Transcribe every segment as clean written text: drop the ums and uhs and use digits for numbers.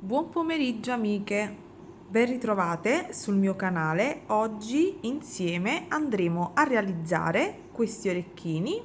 Buon pomeriggio amiche, ben ritrovate sul mio canale. Oggi insieme andremo a realizzare questi orecchini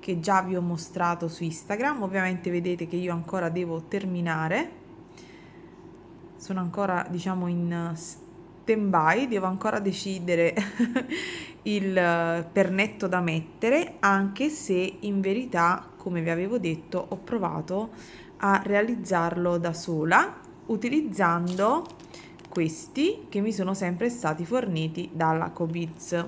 che già vi ho mostrato su Instagram. Ovviamente vedete che io ancora devo terminare, sono ancora diciamo in stand by, devo ancora decidere il pernetto da mettere, anche se in verità, come vi avevo detto, ho provato a realizzarlo da sola utilizzando questi che mi sono sempre stati forniti dalla Cobiz.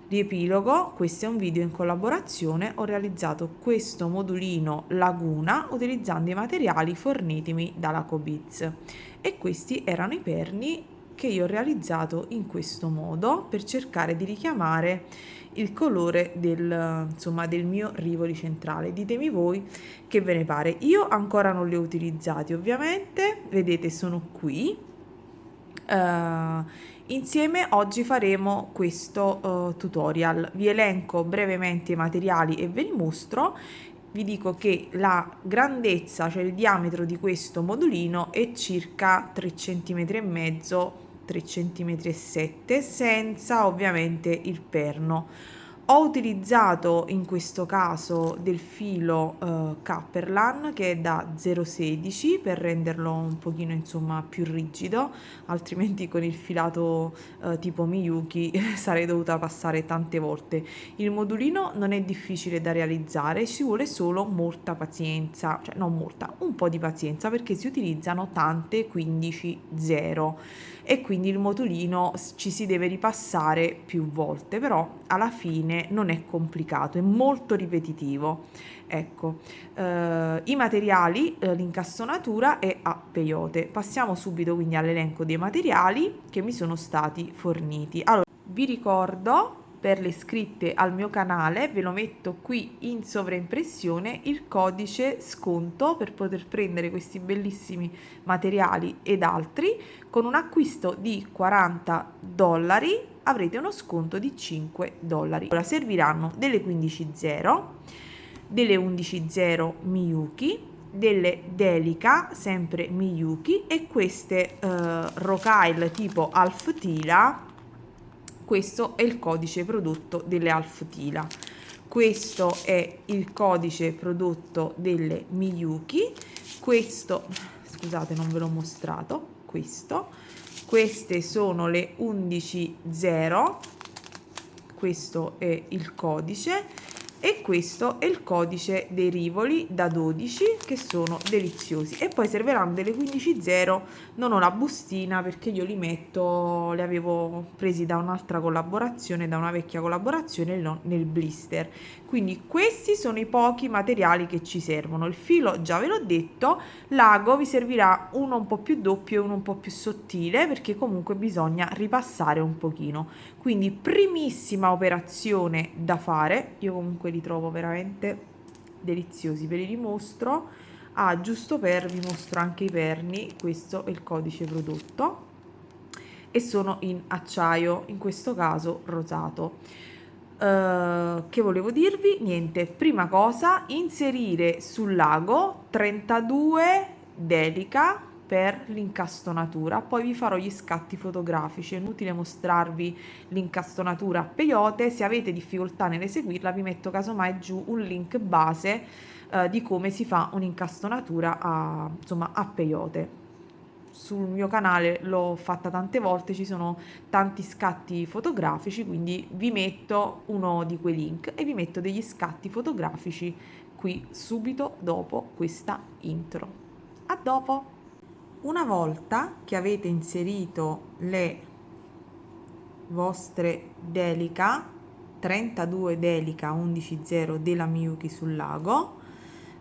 Riepilogo, questo è un video in collaborazione, ho realizzato questo modulino Laguna utilizzando i materiali fornitimi dalla Cobiz e questi erano i perni che io ho realizzato in questo modo per cercare di richiamare il colore del mio rivoli centrale. Ditemi voi che ve ne pare. Io ancora non li ho utilizzati, ovviamente, vedete sono qui. Insieme oggi faremo questo tutorial. Vi elenco brevemente i materiali e ve li mostro. Vi dico che la grandezza, cioè il diametro di questo modulino è circa 3,5 cm, 3,7 cm, senza ovviamente il perno. Ho utilizzato in questo caso del filo Capperlan che è da 0,16 per renderlo un pochino insomma più rigido, altrimenti con il filato tipo Miyuki sarei dovuta passare tante volte. Il modulino non è difficile da realizzare, ci vuole solo molta pazienza, cioè non molta, un po' di pazienza perché si utilizzano tante 15-0 e quindi il modulino ci si deve ripassare più volte, però alla fine non è complicato, è molto ripetitivo. Ecco, i materiali, l'incastonatura è a peyote. Passiamo subito quindi all'elenco dei materiali che mi sono stati forniti. Allora, vi ricordo per le iscritte al mio canale, ve lo metto qui in sovraimpressione, il codice sconto per poter prendere questi bellissimi materiali ed altri. Con un acquisto di $40 avrete uno sconto di $5. Ora serviranno delle 15.0, delle 11.0 Miyuki, delle Delica sempre Miyuki e queste Rocale tipo Alf Tila. Questo è il codice prodotto delle Alf Tila. Questo è il codice prodotto delle Miyuki. Questo, scusate, non ve l'ho mostrato. Queste sono le 11.0. Questo è il codice. E questo è il codice dei rivoli da 12 che sono deliziosi. E poi serviranno delle 15.0. Non ho la bustina perché io li metto, li avevo presi da un'altra collaborazione, da una vecchia collaborazione nel blister. Quindi questi sono i pochi materiali che ci servono. Il filo già ve l'ho detto, l'ago vi servirà uno un po' più doppio e uno un po' più sottile perché comunque bisogna ripassare un pochino. Quindi primissima operazione da fare, io comunque li trovo veramente deliziosi, ve li dimostro. Giusto per vi mostro anche i perni, questo è il codice prodotto e sono in acciaio, in questo caso rosato. Che volevo dirvi? Niente, prima cosa, inserire sul lago 32 Delica per l'incastonatura, poi vi farò gli scatti fotografici. È inutile mostrarvi l'incastonatura a peyote, se avete difficoltà nell'eseguirla vi metto casomai giù un link base di come si fa un'incastonatura a peyote. Sul mio canale l'ho fatta tante volte, ci sono tanti scatti fotografici, quindi vi metto uno di quei link e vi metto degli scatti fotografici qui subito dopo questa intro. A dopo! Una volta che avete inserito le vostre Delica 32 Delica 11.0 della Miyuki sul lago,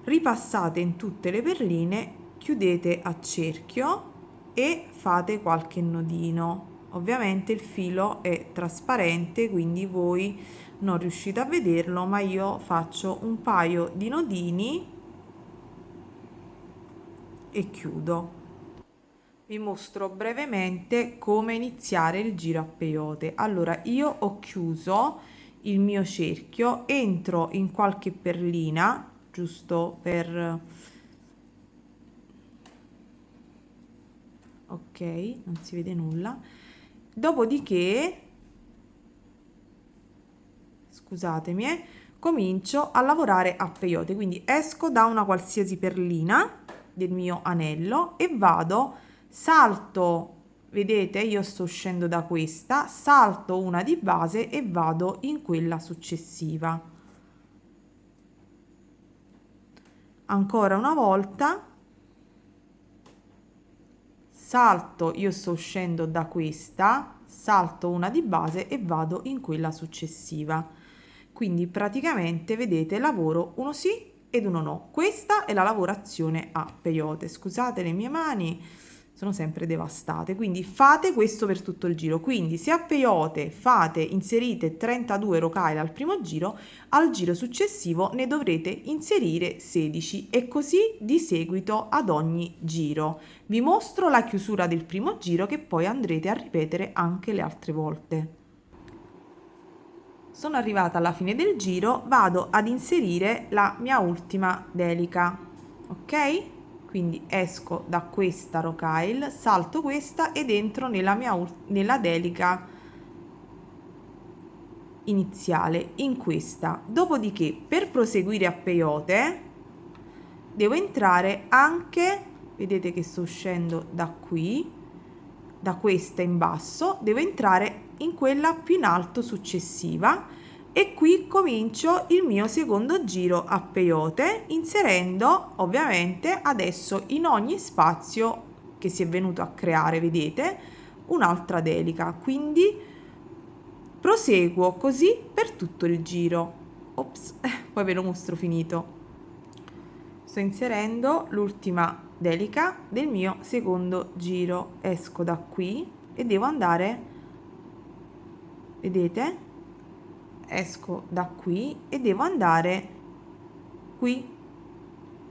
ripassate in tutte le perline, chiudete a cerchio e fate qualche nodino. Ovviamente il filo è trasparente, quindi voi non riuscite a vederlo, ma io faccio un paio di nodini e chiudo. Vi mostro brevemente come iniziare il giro a peyote. Allora, io ho chiuso il mio cerchio, entro in qualche perlina, giusto per ok, non si vede nulla. Dopodiché, scusatemi, comincio a lavorare a peyote, quindi esco da una qualsiasi perlina del mio anello e vado, salto, vedete, io sto uscendo da questa, salto una di base e vado in quella successiva. Ancora una volta, salto, io sto uscendo da questa, salto una di base e vado in quella successiva. Quindi praticamente vedete lavoro uno sì ed uno no. Questa è la lavorazione a peyote. Scusate le mie mani, sono sempre devastate. Quindi fate questo per tutto il giro. Quindi se a peyote inserite 32 rocaille al primo giro, al giro successivo ne dovrete inserire 16 e così di seguito ad ogni giro. Vi mostro la chiusura del primo giro che poi andrete a ripetere anche le altre volte. Sono arrivata alla fine del giro, vado ad inserire la mia ultima delica, ok? Quindi esco da questa rocaille, salto questa ed entro nella delica iniziale, in questa. Dopodiché, per proseguire a peyote, devo entrare anche, vedete che sto uscendo da qui, da questa in basso, devo entrare in quella più in alto successiva e qui comincio il mio secondo giro a peyote, inserendo ovviamente adesso in ogni spazio che si è venuto a creare, vedete, un'altra delica. Quindi proseguo così per tutto il giro. Ops, poi ve lo mostro finito. Sto inserendo l'ultima delica del mio secondo giro, esco da qui e devo andare, vedete, esco da qui e devo andare qui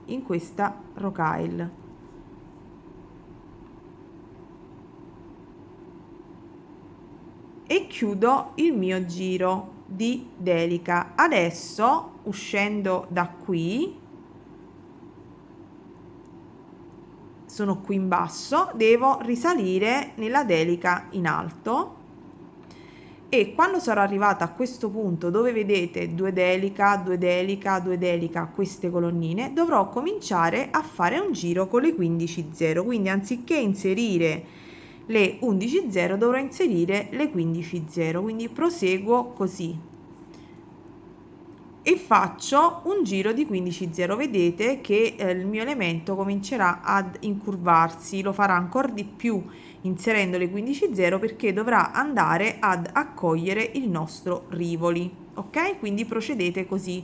in questa rocaille e chiudo il mio giro di delica. Adesso uscendo da qui, sono qui in basso, devo risalire nella delica in alto e quando sarò arrivata a questo punto dove vedete 2 delica, 2 delica, 2 delica, queste colonnine, dovrò cominciare a fare un giro con le 15,0, quindi anziché inserire le 11,0 dovrò inserire le 15,0, quindi proseguo così e faccio un giro di 15,0. Vedete che il mio elemento comincerà ad incurvarsi, lo farà ancora di più inserendo le 15,0 perché dovrà andare ad accogliere il nostro rivoli, ok? Quindi procedete così.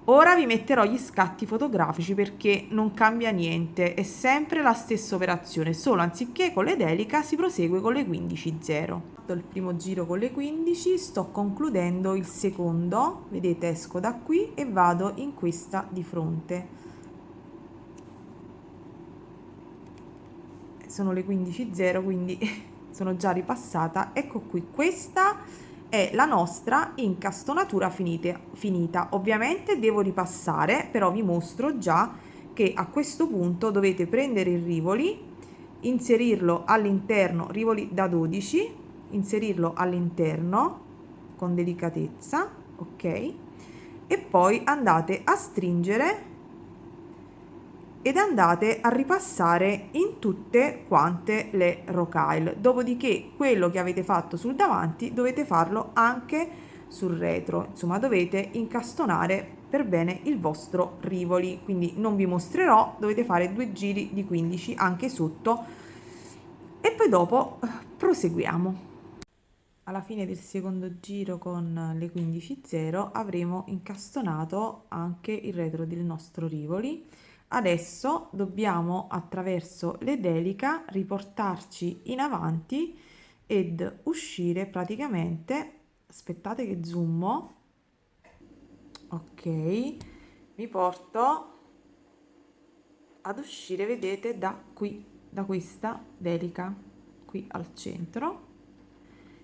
Ora vi metterò gli scatti fotografici perché non cambia niente, è sempre la stessa operazione, solo anziché con le delica si prosegue con le 15,0. Ho fatto il primo giro con le 15, sto concludendo il secondo, vedete esco da qui e vado in questa di fronte. Sono le 15,0 quindi sono già ripassata, ecco qui, questa è la nostra incastonatura finita. Ovviamente devo ripassare, però vi mostro già che a questo punto dovete prendere il rivoli, inserirlo all'interno, rivoli da 12, inserirlo all'interno con delicatezza, ok? E poi andate a stringere ed andate a ripassare in tutte quante le rocaille. Dopodiché quello che avete fatto sul davanti dovete farlo anche sul retro, insomma dovete incastonare per bene il vostro rivoli, quindi non vi mostrerò, dovete fare 2 giri di 15 anche sotto e poi dopo proseguiamo. Alla fine del secondo giro con le 15,0 avremo incastonato anche il retro del nostro rivoli. Adesso dobbiamo attraverso le delica riportarci in avanti ed uscire praticamente, aspettate che zoom, ok, mi porto ad uscire, vedete, da qui, da questa delica qui al centro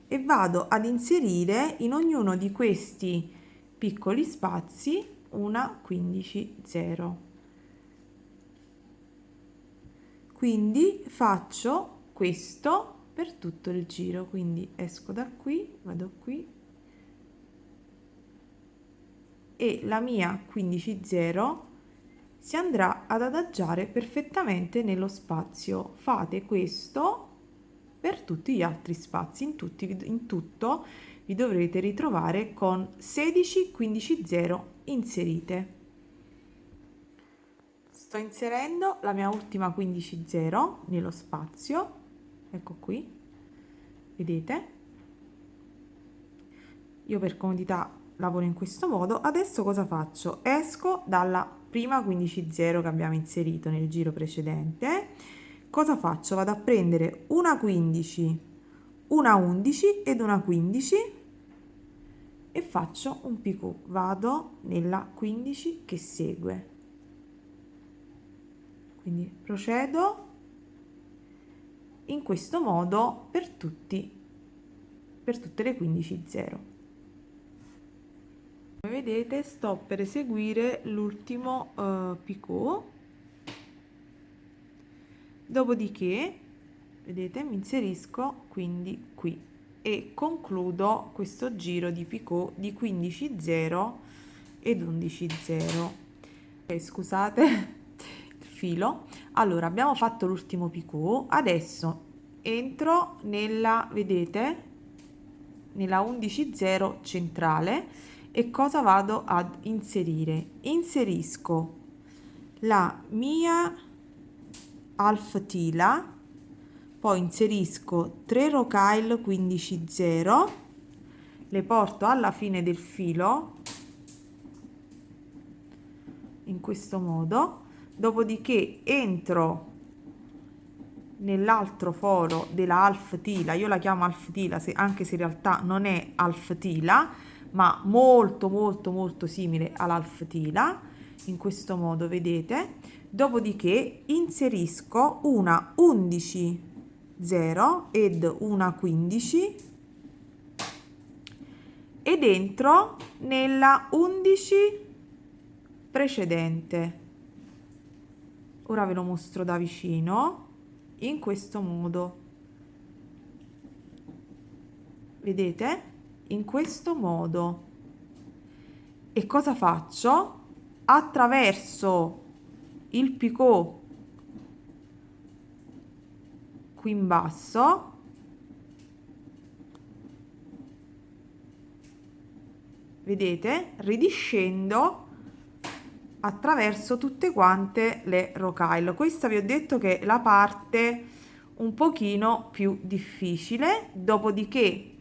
e vado ad inserire in ognuno di questi piccoli spazi una 15,0. Quindi faccio questo per tutto il giro. Quindi esco da qui, vado qui e la mia 15-0 si andrà ad adagiare perfettamente nello spazio. Fate questo per tutti gli altri spazi. In tutto vi dovrete ritrovare con 16-15-0 inserite. Sto inserendo la mia ultima 15-0 nello spazio, ecco qui, vedete? Io per comodità lavoro in questo modo. Adesso cosa faccio? Esco dalla prima 15-0 che abbiamo inserito nel giro precedente. Cosa faccio? Vado a prendere una 15, una 11 ed una 15 e faccio un picot. Vado nella 15 che segue. Quindi procedo in questo modo per tutte le 15-0. Come vedete sto per eseguire l'ultimo picot, dopodiché vedete mi inserisco quindi qui e concludo questo giro di picot di 15-0 ed 11-0. Scusate il filo. Allora abbiamo fatto l'ultimo picot, adesso entro nella, vedete, nella 11-0 centrale. E cosa vado ad inserire? Inserisco la mia half tila, poi inserisco 3 rocaille 15-0, le porto alla fine del filo in questo modo, dopodiché entro nell'altro foro della half tila, io la chiamo half tila anche se in realtà non è half tila ma molto simile all'half tila, in questo modo vedete. Dopodiché inserisco una 11-0 ed una 15 ed entro nella 11 precedente. Ora ve lo mostro da vicino, in questo modo, vedete? In questo modo. E cosa faccio? Attraverso il picot qui in basso, vedete, ridiscendo attraverso tutte quante le rocaille. Questa vi ho detto che è la parte un pochino più difficile, dopodiché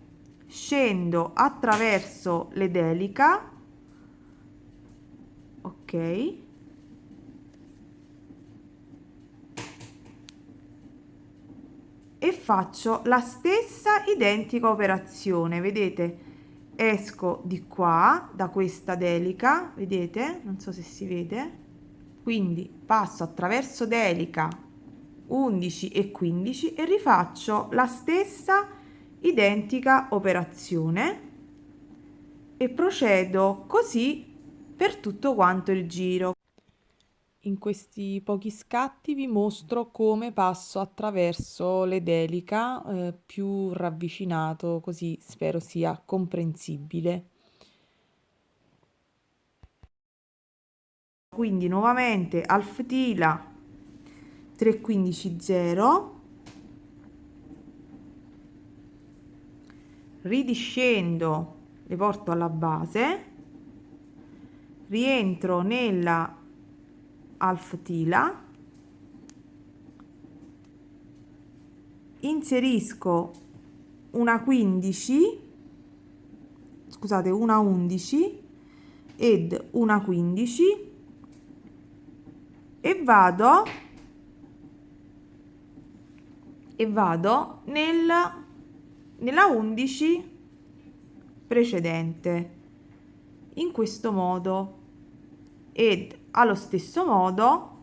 scendo attraverso le delica, ok, e faccio la stessa identica operazione, vedete, esco di qua da questa delica, vedete, non so se si vede, quindi passo attraverso delica 11 e 15 e rifaccio la stessa identica operazione e procedo così per tutto quanto il giro. In questi pochi scatti vi mostro come passo attraverso le delica più ravvicinato, così spero sia comprensibile. Quindi nuovamente half tila 3-15-0, ridiscendo, le porto alla base, rientro nella half tila, inserisco una 15, scusate, una 11 ed una 15 e vado nella 11 precedente in questo modo ed allo stesso modo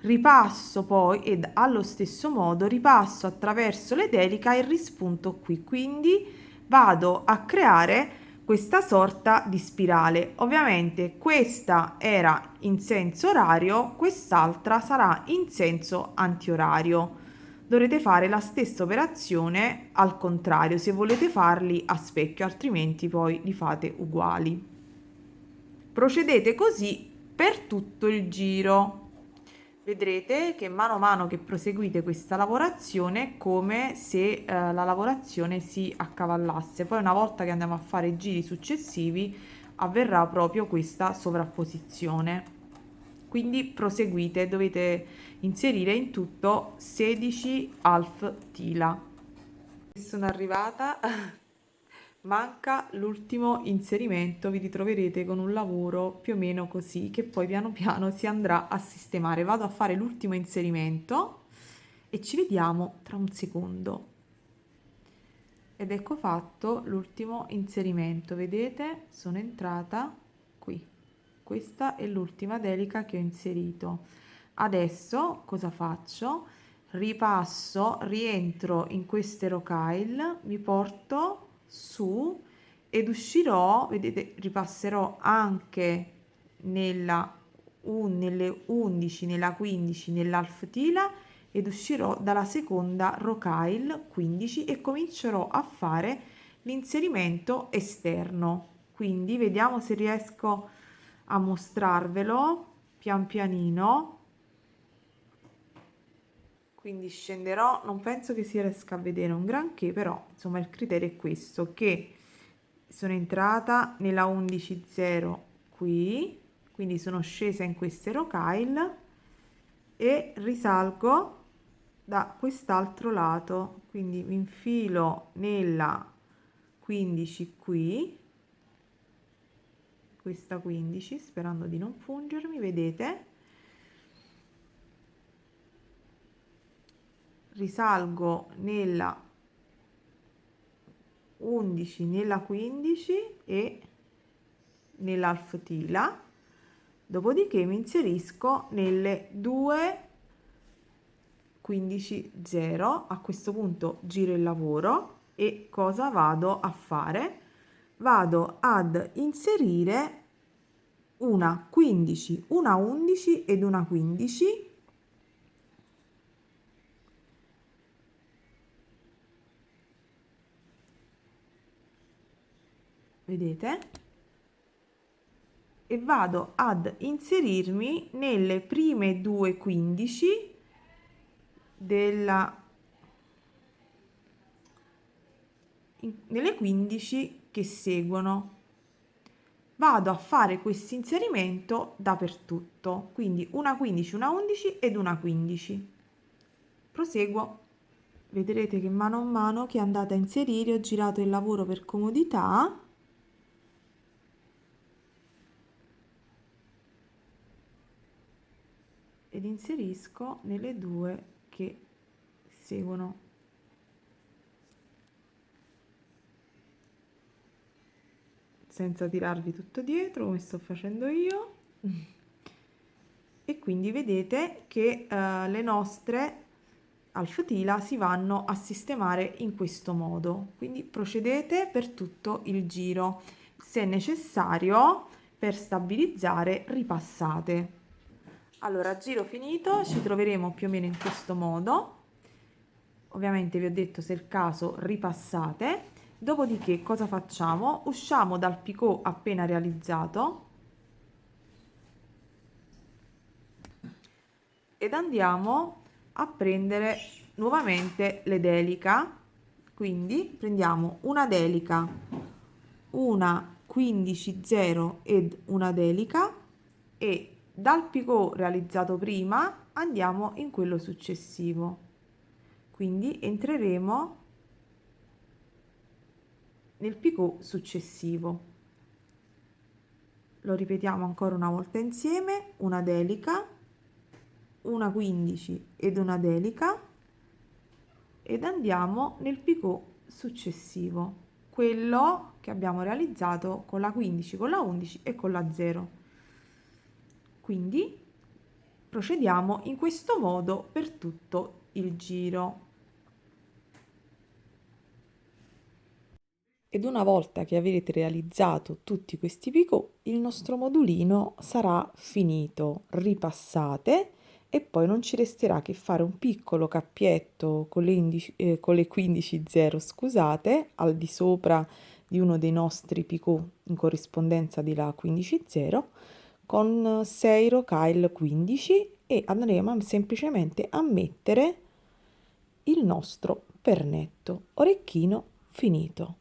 ripasso poi ed allo stesso modo ripasso attraverso le delica e rispunto qui, quindi vado a creare questa sorta di spirale. Ovviamente questa era in senso orario, quest'altra sarà in senso antiorario. dovrete fare la stessa operazione al contrario, se volete farli a specchio, altrimenti poi li fate uguali. Procedete così per tutto il giro. Vedrete che mano a mano che proseguite questa lavorazione è come se la lavorazione si accavallasse. Poi una volta che andiamo a fare i giri successivi avverrà proprio questa sovrapposizione. Quindi proseguite, dovete inserire in tutto 16 half tila. Sono arrivata, manca l'ultimo inserimento, vi ritroverete con un lavoro più o meno così che poi piano piano si andrà a sistemare. Vado a fare l'ultimo inserimento e ci vediamo tra un secondo. Ed ecco fatto l'ultimo inserimento, vedete? Sono entrata qui. Questa è l'ultima delica che ho inserito. Adesso cosa faccio? Ripasso, rientro in queste rocaille, mi porto su ed uscirò, vedete, ripasserò anche nelle 11, nella 15, nell'half tila ed uscirò dalla seconda rocaille 15 e comincerò a fare l'inserimento esterno. Quindi vediamo se riesco a mostrarvelo pian pianino. Quindi scenderò, non penso che si riesca a vedere un granché, però insomma il criterio è questo, che sono entrata nella 11.0 qui, quindi sono scesa in queste rocaille e risalgo da quest'altro lato, quindi mi infilo nella 15 qui, questa 15, sperando di non fungermi, vedete? Risalgo nella 11, nella 15 e nell'half tila, dopodiché mi inserisco nelle 2 15 0. A questo punto giro il lavoro e cosa vado a fare? Vado ad inserire una 15, una 11 ed una 15. Vedete? E vado ad inserirmi nelle prime due 15 nelle 15 che seguono. Vado a fare questo inserimento dappertutto, quindi una 15, una 11 ed una 15. Proseguo. Vedrete che mano a mano che andate a inserire ho girato il lavoro per comodità ed inserisco nelle due che seguono. Senza tirarvi tutto dietro come sto facendo io. E quindi vedete che le nostre half tila si vanno a sistemare in questo modo. Quindi procedete per tutto il giro. Se necessario, per stabilizzare, ripassate. Allora, giro finito, ci troveremo più o meno in questo modo. Ovviamente vi ho detto, se è il caso, ripassate. Dopodiché cosa facciamo? Usciamo dal picot appena realizzato ed andiamo a prendere nuovamente le delica. Quindi prendiamo una delica, una 15-0 ed una delica e dal picot realizzato prima andiamo in quello successivo. Quindi entreremo nel picot successivo. Lo ripetiamo ancora una volta insieme, una delica, una 15 ed una delica ed andiamo nel picot successivo, quello che abbiamo realizzato con la 15, con la 11 e con la 0. Quindi procediamo in questo modo per tutto il giro. Ed una volta che avrete realizzato tutti questi picot, il nostro modulino sarà finito. Ripassate e poi non ci resterà che fare un piccolo cappietto con le 15 0, scusate, al di sopra di uno dei nostri picot in corrispondenza della 15 0 con 6 rocaille 15 e andremo semplicemente a mettere il nostro pernetto orecchino finito.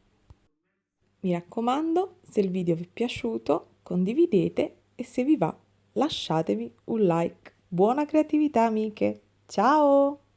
Mi raccomando, se il video vi è piaciuto, condividete e se vi va lasciatevi un like. Buona creatività amiche! Ciao!